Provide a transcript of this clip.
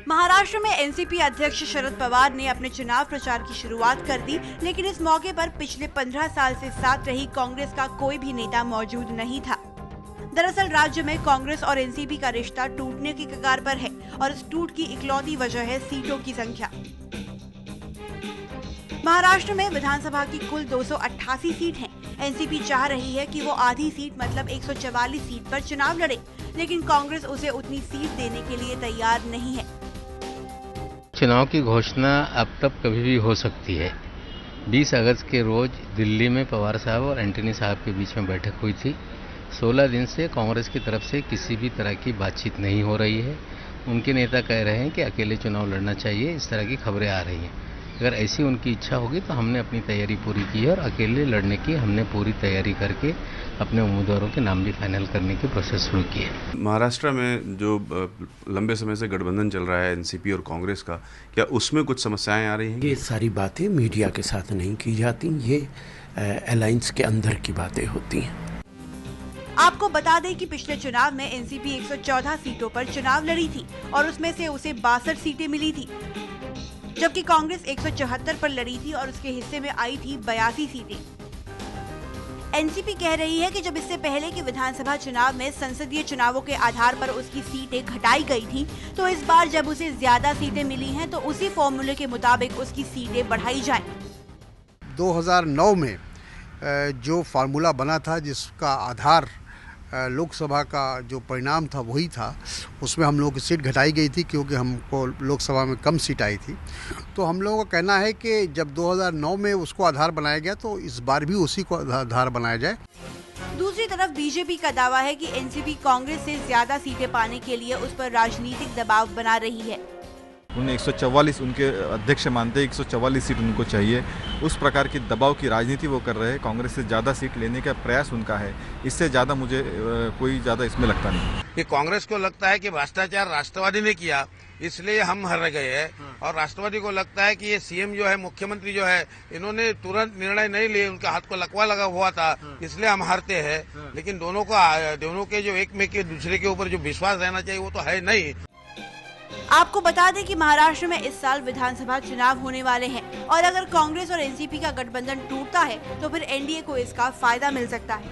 महाराष्ट्र में एनसीपी अध्यक्ष शरद पवार ने अपने चुनाव प्रचार की शुरुआत कर दी, लेकिन इस मौके पर पिछले 15 साल से साथ रही कांग्रेस का कोई भी नेता मौजूद नहीं था। दरअसल राज्य में कांग्रेस और एनसीपी का रिश्ता टूटने की कगार पर है और इस टूट की इकलौती वजह है सीटों की संख्या। महाराष्ट्र में विधानसभा की कुल 288 सीट हैं। एनसीपी चाह रही है कि वो आधी सीट मतलब 144 सीट पर चुनाव लड़े, लेकिन कांग्रेस उसे उतनी सीट देने के लिए तैयार नहीं है। चुनाव की घोषणा अब तक कभी भी हो सकती है। 20 अगस्त के रोज दिल्ली में पवार साहब और एंटनी साहब के बीच में बैठक हुई थी। 16 दिन से कांग्रेस की तरफ से किसी भी तरह की बातचीत नहीं हो रही है। उनके नेता कह रहे हैं कि अकेले चुनाव लड़ना चाहिए, इस तरह की खबरें आ रही हैं। अगर ऐसी उनकी इच्छा होगी तो हमने अपनी तैयारी पूरी की है और अकेले लड़ने की हमने पूरी तैयारी करके अपने उम्मीदवारों के नाम भी फाइनल करने की प्रोसेस शुरू की है। महाराष्ट्र में जो लंबे समय से गठबंधन चल रहा है एनसीपी और कांग्रेस का, क्या उसमें कुछ समस्याएं आ रही हैं? ये सारी बातें मीडिया के साथ नहीं की जाती, ये अलायंस के अंदर की बातें होती हैं। आपको बता दें कि पिछले चुनाव में एनसीपी 114 सीटों पर चुनाव लड़ी थी और उसमें से उसे 62 सीटें मिली थी, जबकि कांग्रेस 174 पर लड़ी थी और उसके हिस्से में आई थी 82 सीटें। एनसीपी कह रही है कि जब इससे पहले के विधानसभा चुनाव में संसदीय चुनावों के आधार पर उसकी सीटें घटाई गई थी, तो इस बार जब उसे ज्यादा सीटें मिली हैं तो उसी फॉर्मूले के मुताबिक उसकी सीटें बढ़ाई जाएं। 2009 में जो फार्मूला बना था, जिसका आधार लोकसभा का जो परिणाम था वही था, उसमें हम लोगों की सीट घटाई गई थी क्योंकि हमको लोकसभा में कम सीट आई थी। तो हम लोगों का कहना है कि जब 2009 में उसको आधार बनाया गया तो इस बार भी उसी को आधार बनाया जाए। दूसरी तरफ बीजेपी का दावा है कि एनसीपी कांग्रेस से ज्यादा सीटें पाने के लिए उस पर राजनीतिक दबाव बना रही है। उन्हें 144 उनके अध्यक्ष मानते हैं, 144 सीट उनको चाहिए। उस प्रकार की दबाव की राजनीति वो कर रहे हैं। कांग्रेस से ज़्यादा सीट लेने का प्रयास उनका है। इससे ज़्यादा मुझे कोई ज़्यादा इसमें लगता नहीं कि कांग्रेस को लगता है कि भ्रष्टाचार राष्ट्रवादी ने किया इसलिए हम हार गए हैं, और राष्ट्रवादी को लगता है कि ये सीएम जो है, मुख्यमंत्री जो है, इन्होंने तुरंत निर्णय नहीं लिए, उनके हाथ को लकवा लगा हुआ था, इसलिए हम हारते हैं। लेकिन दोनों के जो एक में के दूसरे के ऊपर जो विश्वास रहना चाहिए वो तो है नहीं। आपको बता दें कि महाराष्ट्र में इस साल विधानसभा चुनाव होने वाले हैं और अगर कांग्रेस और एनसीपी का गठबंधन टूटता है तो फिर एनडीए को इसका फायदा मिल सकता है।